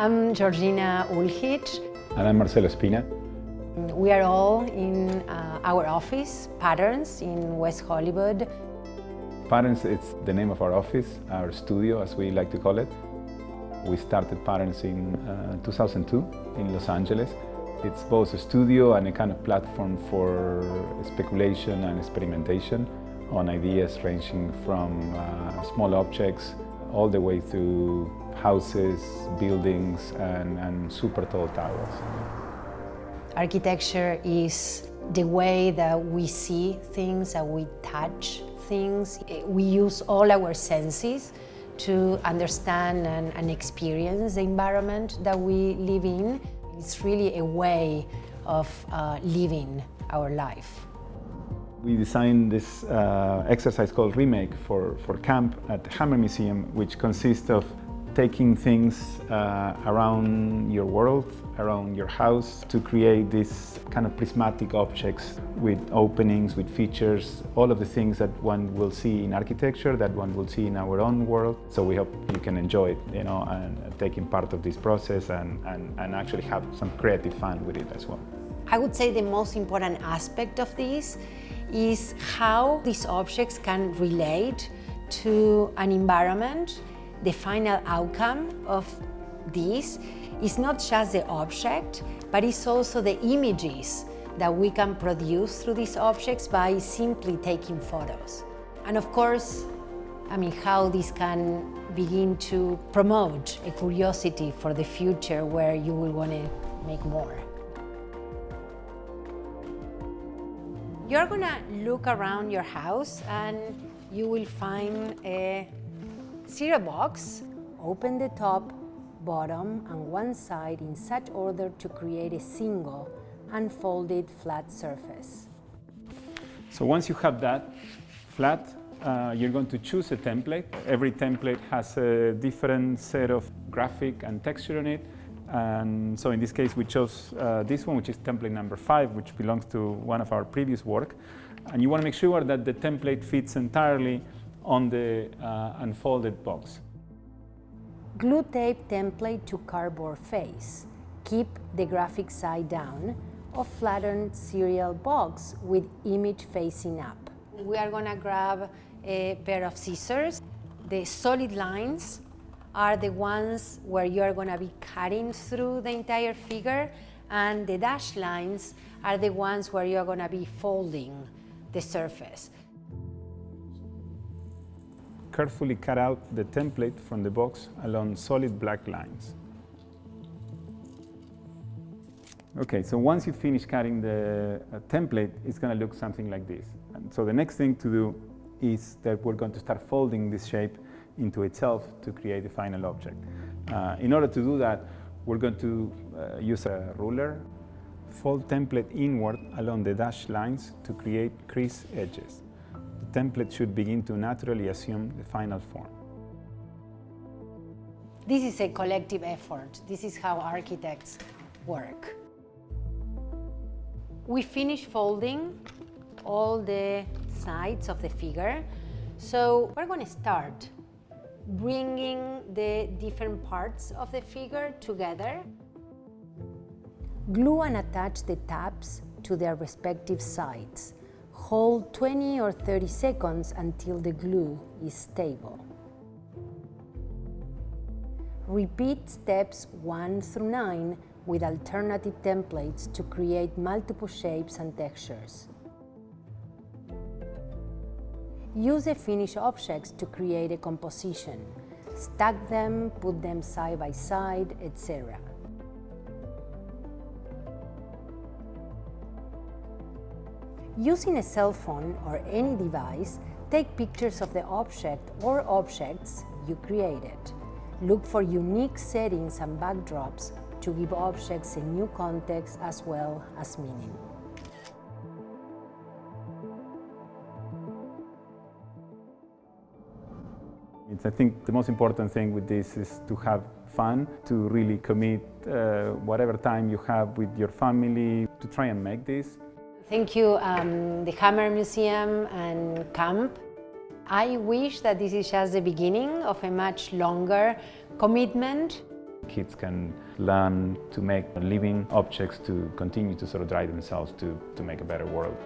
I'm Georgina Ulhich. And I'm Marcelo Espina. We are all in our office, Patterns, in West Hollywood. Patterns, it's the name of our office, our studio, as we like to call it. We started Patterns in 2002 in Los Angeles. It's both a studio and a kind of platform for speculation and experimentation on ideas ranging from small objects all the way through houses, buildings, and super tall towers. Architecture is the way that we see things, that we touch things. We use all our senses to understand and experience the environment that we live in. It's really a way of living our life. We designed this exercise called Remake for camp at the Hammer Museum, which consists of taking things around your world, around your house, to create these kind of prismatic objects with openings, with features, all of the things that one will see in architecture, that one will see in our own world. So we hope you can enjoy it, and taking part of this process and actually have some creative fun with it as well. I would say the most important aspect of this is how these objects can relate to an environment. The final outcome of this is not just the object, but it's also the images that we can produce through these objects by simply taking photos. And of course, how this can begin to promote a curiosity for the future where you will want to make more. You're gonna look around your house and you will find a cereal box. Open the top, bottom, and one side in such order to create a single unfolded flat surface. So once you have that flat, you're going to choose a template. Every template has a different set of graphic and texture on it. And so in this case, we chose this one, which is template number 5, which belongs to one of our previous work. And you want to make sure that the template fits entirely on the unfolded box. Glue tape template to cardboard face. Keep the graphic side down or flatten cereal box with image facing up. We are going to grab a pair of scissors. The solid lines are the ones where you are going to be cutting through the entire figure, and the dashed lines are the ones where you are going to be folding the surface. Carefully cut out the template from the box along solid black lines. Okay, so once you finish cutting the template, it's going to look something like this. And so the next thing to do is that we're going to start folding this shape into itself to create the final object. In order to do that, we're going to use a ruler, fold template inward along the dashed lines to create crease edges. The template should begin to naturally assume the final form. This is a collective effort. This is how architects work. We finished folding all the sides of the figure, so we're going to start bringing the different parts of the figure together. Glue and attach the tabs to their respective sides. Hold 20 or 30 seconds until the glue is stable. Repeat steps 1 through 9 with alternative templates to create multiple shapes and textures. Use the finished objects to create a composition. Stack them, put them side by side, etc. Using a cell phone or any device, take pictures of the object or objects you created. Look for unique settings and backdrops to give objects a new context as well as meaning. I think the most important thing with this is to have fun, to really commit whatever time you have with your family to try and make this. Thank you, the Hammer Museum and Camp. I wish that this is just the beginning of a much longer commitment. Kids can learn to make living objects to continue to sort of drive themselves to make a better world.